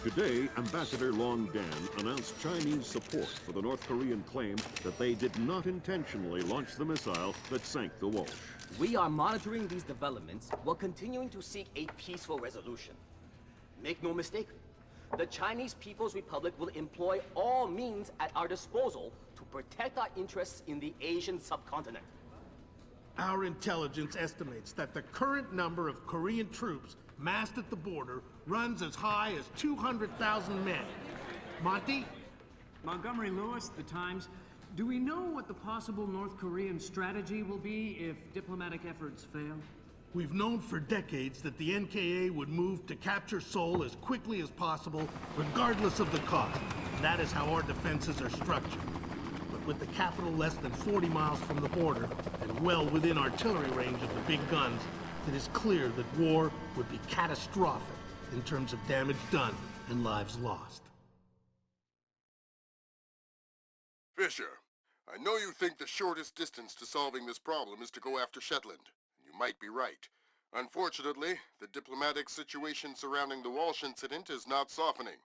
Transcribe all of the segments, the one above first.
Today, Ambassador Long Dan announced Chinese support for the North Korean claim that they did not intentionally launch the missile that sank the Walsh. We are monitoring these developments while continuing to seek a peaceful resolution. Make no mistake, the Chinese People's Republic will employ all means at our disposal to protect our interests in the Asian subcontinent. Our intelligence estimates that the current number of Korean troops massed at the border runs as high as 200,000 men. Monty? Montgomery Lewis, The Times. Do we know what the possible North Korean strategy will be if diplomatic efforts fail? We've known for decades that the NKA would move to capture Seoul as quickly as possible, regardless of the cost. That is how our defenses are structured. But with the capital less than 40 miles from the border, and well within artillery range of the big guns, it is clear that war would be catastrophic in terms of damage done and lives lost. Fisher, I know you think the shortest distance to solving this problem is to go after Shetland. You might be right. Unfortunately, the diplomatic situation surrounding the Walsh incident is not softening.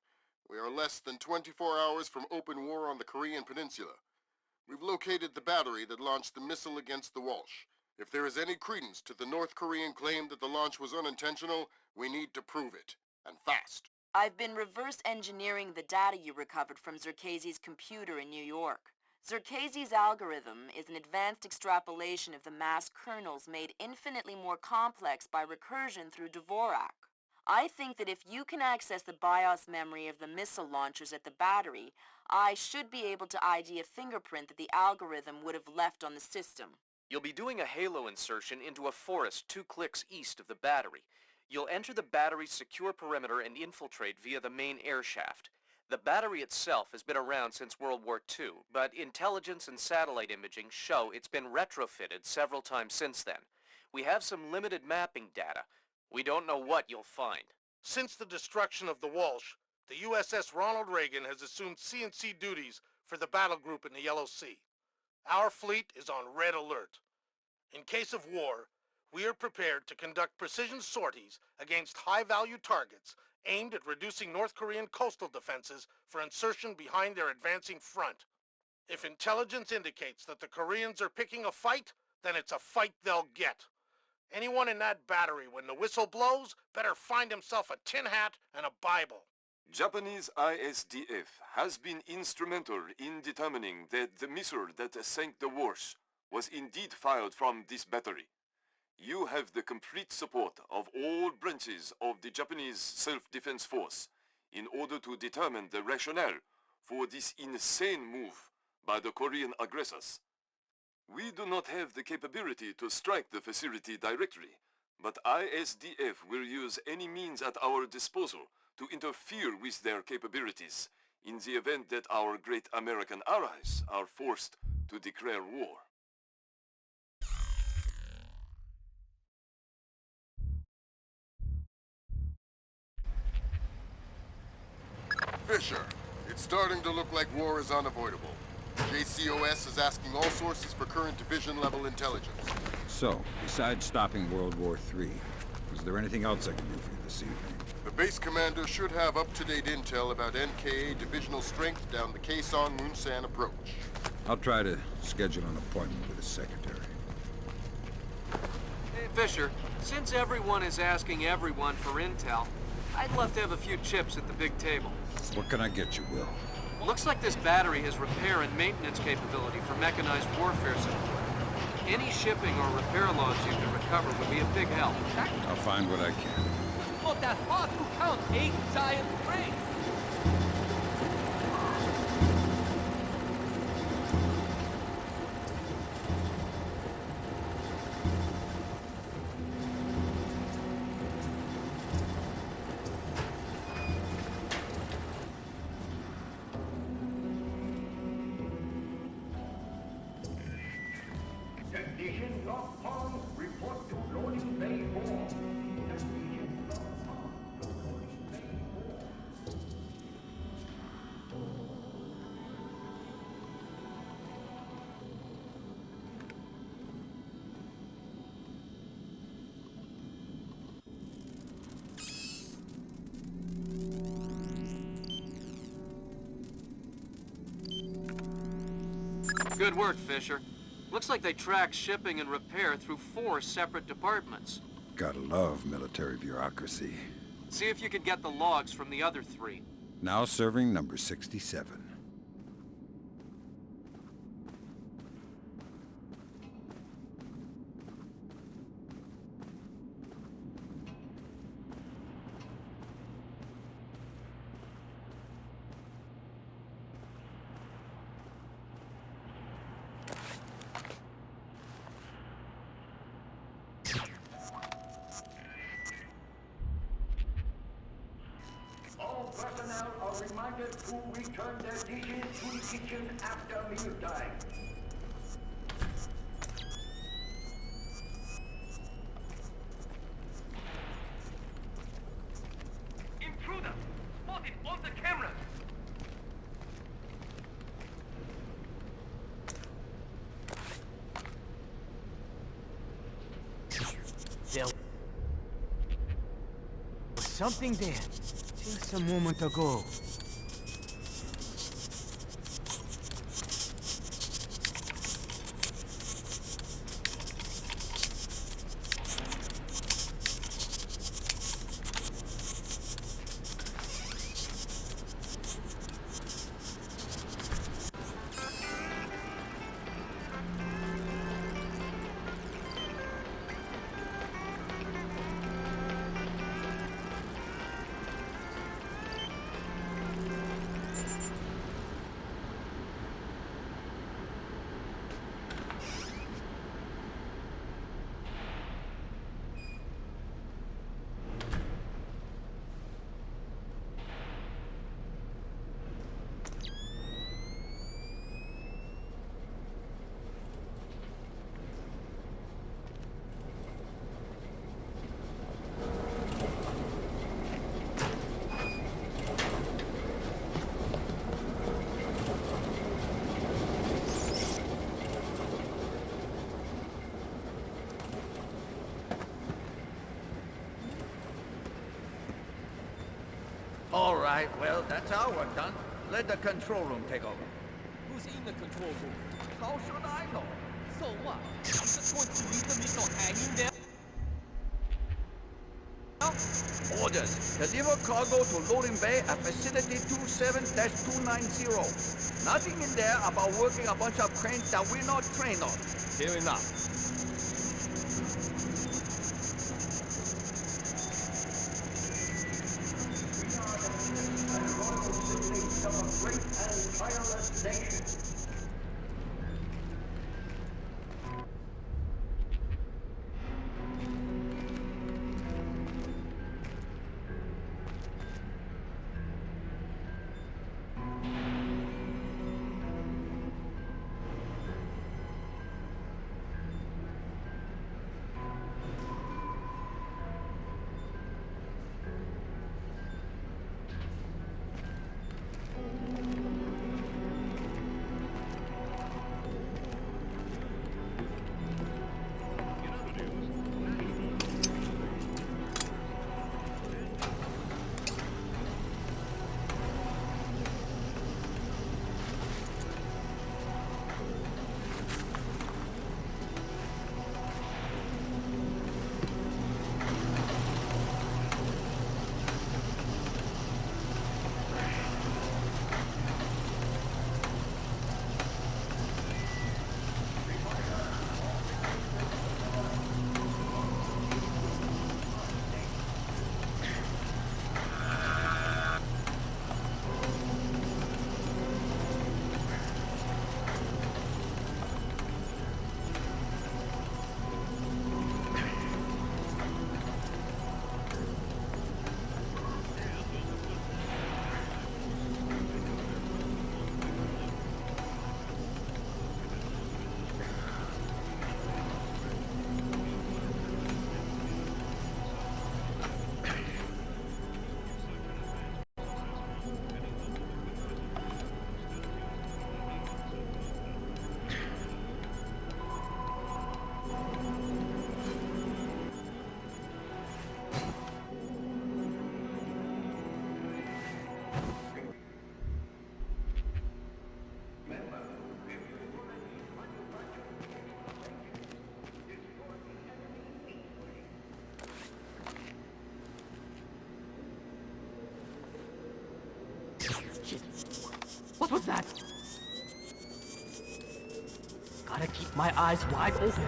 We are less than 24 hours from open war on the Korean Peninsula. We've located the battery that launched the missile against the Walsh. If there is any credence to the North Korean claim that the launch was unintentional, we need to prove it, and fast. I've been reverse engineering the data you recovered from Zerkezi's computer in New York. Zerkezi's algorithm is an advanced extrapolation of the mass kernels made infinitely more complex by recursion through Dvorak. I think that if you can access the BIOS memory of the missile launchers at the battery, I should be able to ID a fingerprint that the algorithm would have left on the system. You'll be doing a halo insertion into a forest 2 clicks east of the battery. You'll enter the battery's secure perimeter and infiltrate via the main air shaft. The battery itself has been around since World War II, but intelligence and satellite imaging show it's been retrofitted several times since then. We have some limited mapping data. We don't know what you'll find. Since the destruction of the Walsh, the USS Ronald Reagan has assumed C&C duties for the battle group in the Yellow Sea. Our fleet is on red alert. In case of war, we are prepared to conduct precision sorties against high-value targets aimed at reducing North Korean coastal defenses for insertion behind their advancing front. If intelligence indicates that the Koreans are picking a fight, then it's a fight they'll get. Anyone in that battery, when the whistle blows, better find himself a tin hat and a Bible. Japanese ISDF has been instrumental in determining that the missile that sank the Walsh was indeed fired from this battery. You have the complete support of all branches of the Japanese self-defense force in order to determine the rationale for this insane move by the Korean aggressors. We do not have the capability to strike the facility directly, but ISDF will use any means at our disposal to interfere with their capabilities in the event that our great American allies are forced to declare war. Fisher, it's starting to look like war is unavoidable. JCOS is asking all sources for current division-level intelligence. So, besides stopping World War III, is there anything else I can do for you this evening? The base commander should have up-to-date intel about NKA divisional strength down the Kaesong-Munsan approach. I'll try to schedule an appointment with his secretary. Hey, Fisher, since everyone is asking everyone for intel, I'd love to have a few chips at the big table. What can I get you, Will? Looks like this battery has repair and maintenance capability for mechanized warfare support. Any shipping or repair logs you can recover would be a big help. I'll find what I can. But that's hard to count 8 giant cranes. Technician Doc Pong, report to loading bay 4. Technician Doc Pong, loading bay 4. Good work, Fisher. Looks like they tracked shipping and repair through 4 separate departments. Gotta love military bureaucracy. See if you can get the logs from the other 3. Now serving number 67. All personnel are reminded to return their dishes to the kitchen after mealtime. Intruder! Spotted on the camera! There was something there just a moment ago. All right, well, that's our work done. Let the control room take over. Who's in the control room? How should I know? So what? I'm just going to leave the missile hanging there? Orders. Deliver cargo to loading bay at facility 27-290. Nothing in there about working a bunch of cranes that we're not trained on. Fair enough. Of a great and tireless nation. What was that? Gotta keep my eyes wide open.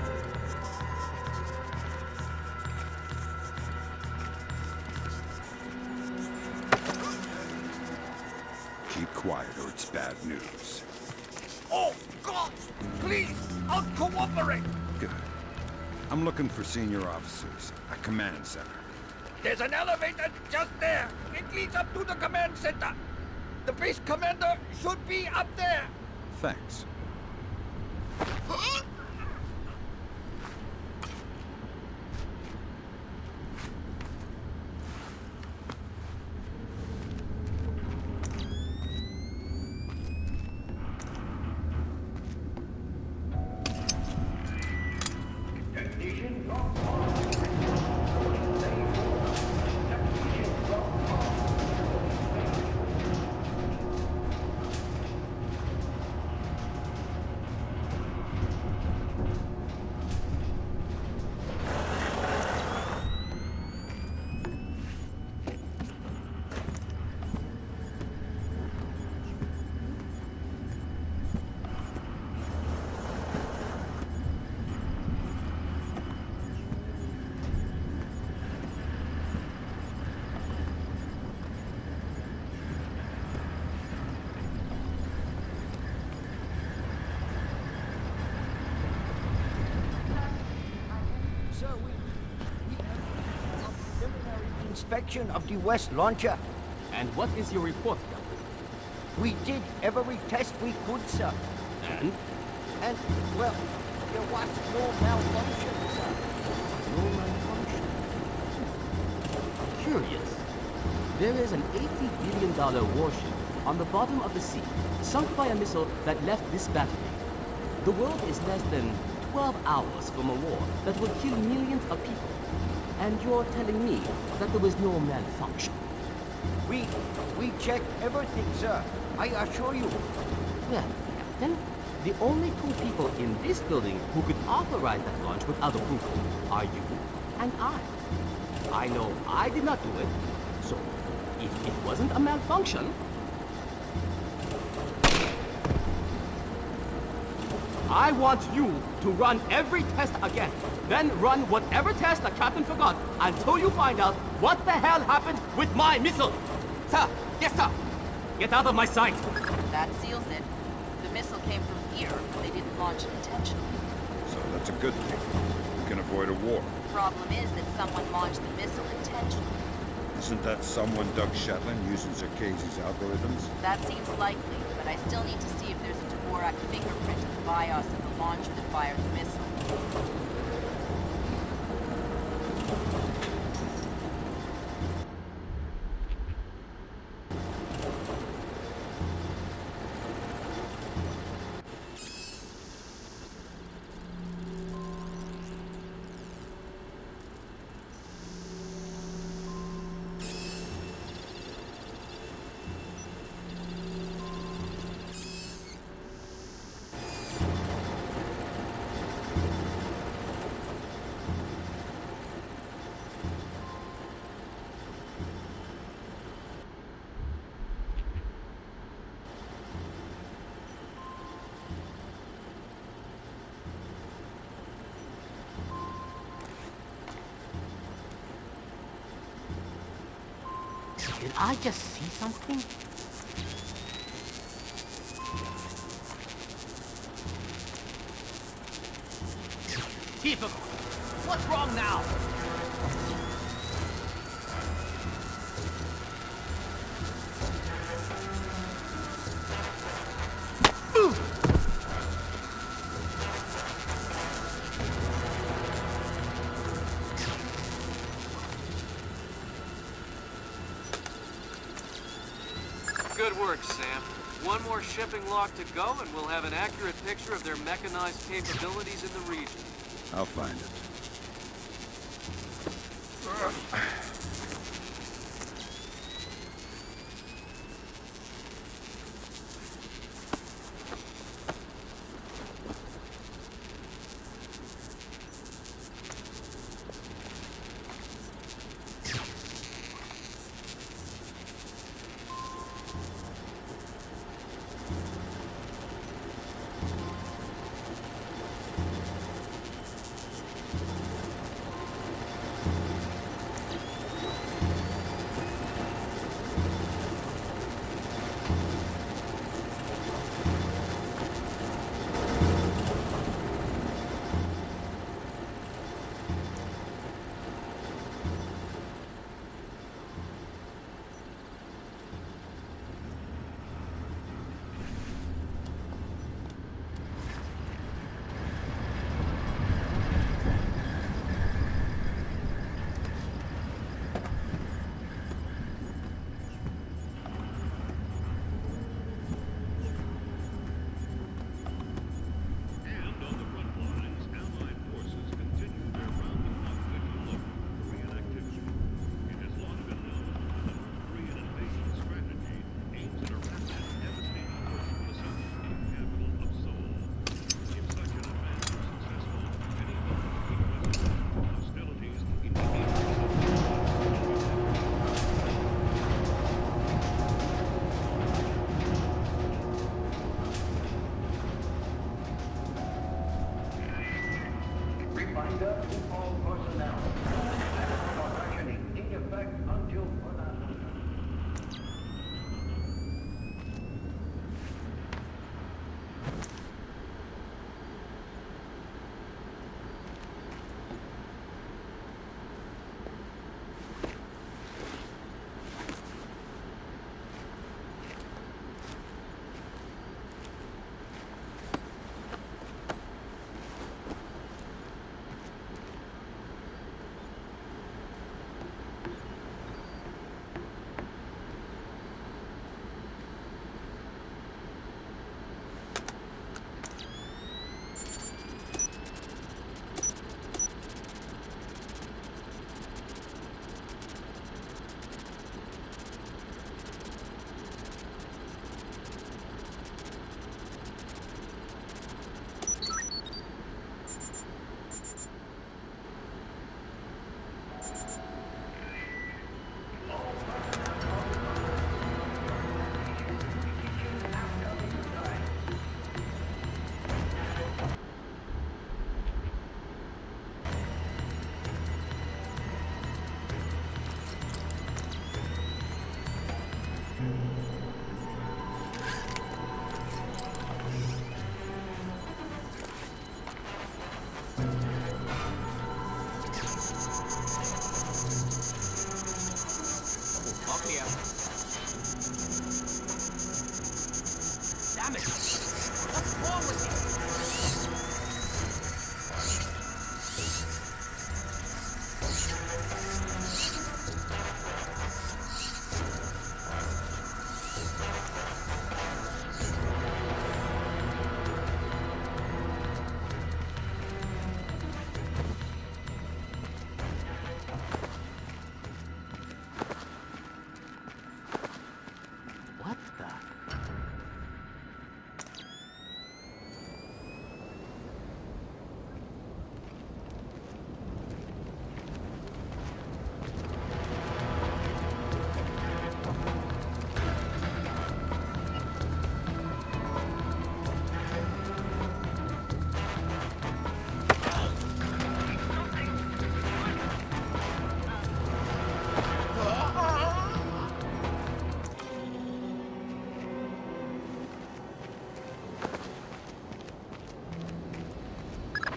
Keep quiet or it's bad news. Oh, God! Please, I'll cooperate! Good. I'm looking for senior officers at command center. There's an elevator just there. It leads up to the command center. The base commander should be up there. Thanks. Inspection of the West launcher. And what is your report, Captain? We did every test we could, sir. And? And, well, there was no malfunction, sir. No malfunction. Curious. There is an $80 billion warship on the bottom of the sea, sunk by a missile that left this battery. The world is less than 12 hours from a war that will kill millions of people. And you're telling me that there was no malfunction? We checked everything, sir. I assure you. Well, then, the only two people in this building who could authorize that launch without approval are you and I. I know I did not do it, so if it wasn't a malfunction, I want you to run every test again. Then run whatever test the captain forgot until you find out what the hell happened with my missile. Sir, yes sir. Get out of my sight. That seals it. The missile came from here, but they didn't launch it intentionally. So that's a good thing. We can avoid a war. The problem is that someone launched the missile intentionally. Isn't that someone Doug Shetland using Zerkezi's algorithms? That seems likely, but I still need to see if there's a Dvorak fingerprint in the BIOS of the launcher that fired the missile. Did I just see something? Typical. What's wrong now? Good work, Sam. One more shipping lock to go, and we'll have an accurate picture of their mechanized capabilities in the region. I'll find it. Damn it! What's wrong with you? What the?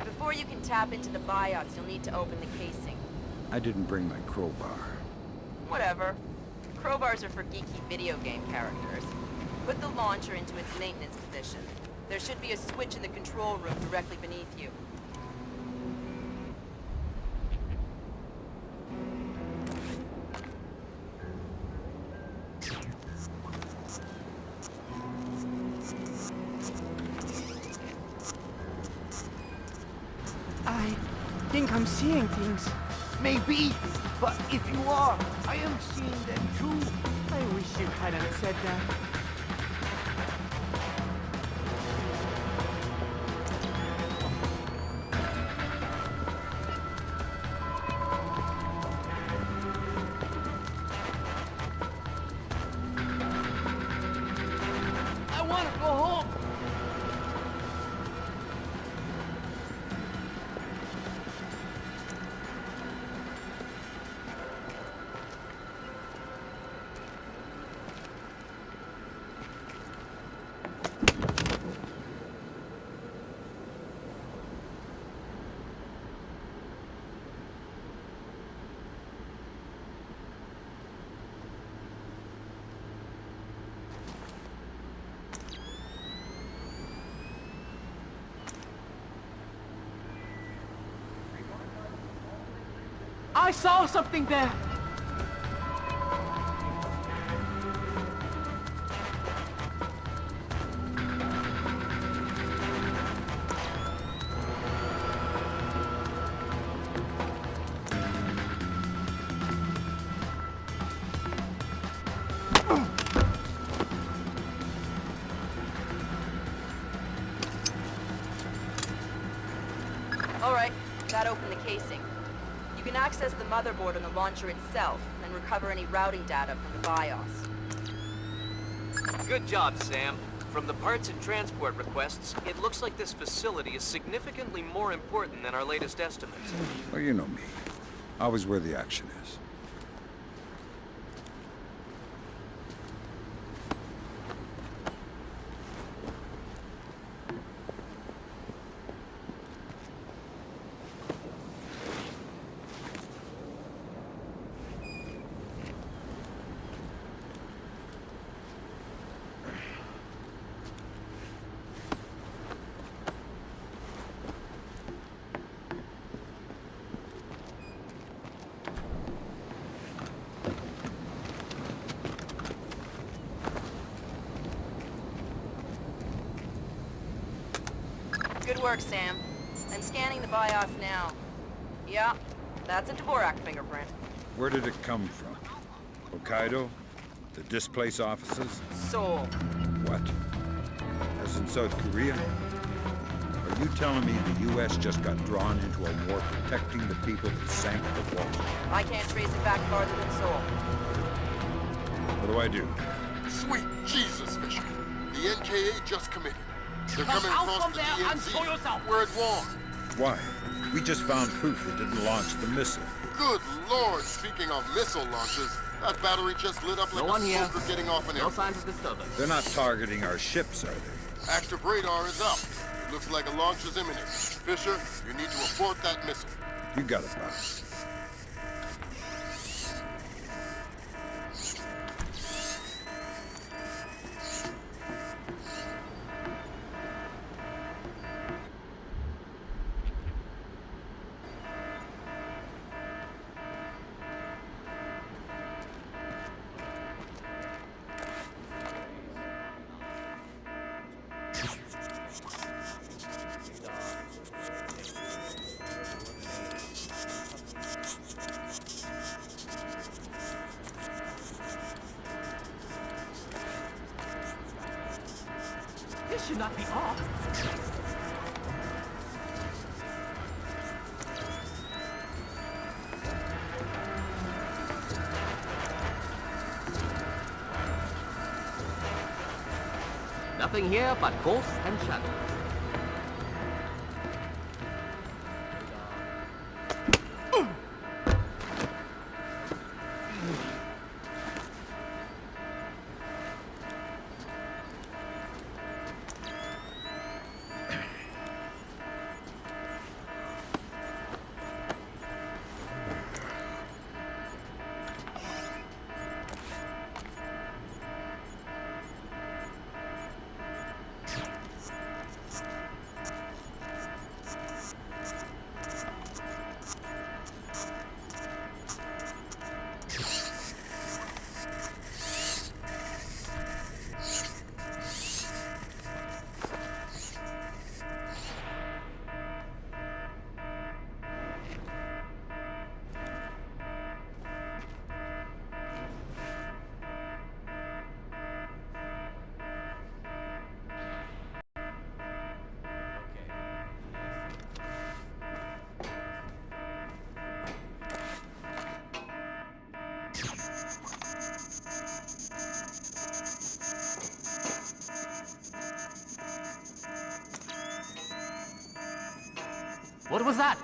Before you can tap into the BIOS, you'll need to open the casing. I didn't bring my crowbar. Whatever. Crowbars are for geeky video game characters. Put the launcher into its maintenance position. There should be a switch in the control room directly beneath you. I think I'm seeing things. Maybe, but if you are, I am seeing them too. I wish you hadn't said that. I want to go home. I saw something there! All right, that opened the casing. You can access the motherboard and the launcher itself, and recover any routing data from the BIOS. Good job, Sam. From the parts and transport requests, it looks like this facility is significantly more important than our latest estimates. Well, you know me. Always where the action is. Good work, Sam. I'm scanning the BIOS now. Yeah, that's a Dvorak fingerprint. Where did it come from? Hokkaido? The Displace offices? Seoul. What? As in South Korea? Are you telling me the U.S. just got drawn into a war protecting the people that sank the Walsh? I can't trace it back farther than Seoul. What do I do? Sweet Jesus, Fisher. The NKA just committed. They're coming across the DNZ. We're at war. Why? We just found proof they didn't launch the missile. Good Lord, speaking of missile launches, that battery just lit up like a smoker getting off an airplane. Signs of disturbance. They're not targeting our ships, are they? Active radar is up. It looks like a launch is imminent. Fisher, you need to abort that missile. You got it, boss. This should not be off. Nothing here but ghosts and shadows. What was that?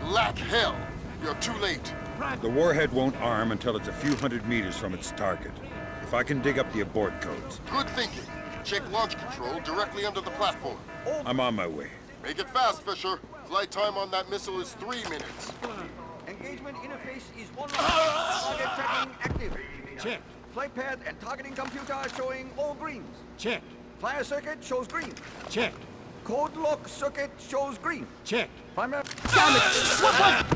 Black hell! You're too late. The warhead won't arm until it's a few hundred meters from its target. If I can dig up the abort codes. Good thinking. Check launch control directly under the platform. I'm on my way. Make it fast, Fisher. Flight time on that missile is 3 minutes. Engagement interface is online. Target tracking active. Check. Flight path and targeting computer showing all greens. Check. Fire circuit shows green. Check. Code lock circuit shows green. Check. Primary... Damn it! What?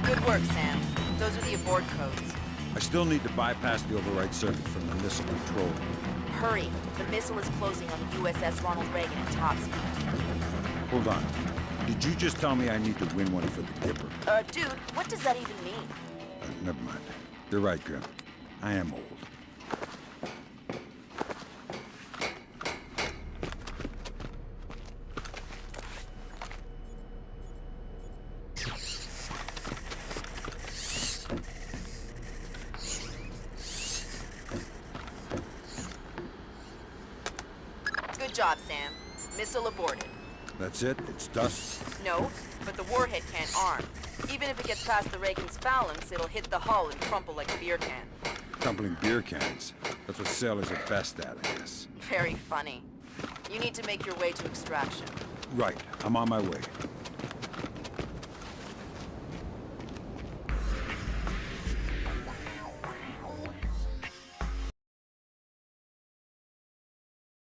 Good work, Sam. Those are the abort codes. I still need to bypass the override circuit from the missile control. Hurry. The missile is closing on the USS Ronald Reagan at top speed. Hold on. Did you just tell me I need to win one for the Gipper? Dude, what does that even mean? Never mind. You're right, Grim. I am old. Good job, Sam. Missile aborted. That's it? It's dust? No, but the warhead can't arm. Even if it gets past the Reagan's phalanx, it'll hit the hull and crumple like a beer can. Crumpling beer cans. That's what sailors are best at, I guess. Very funny. You need to make your way to extraction. Right. I'm on my way.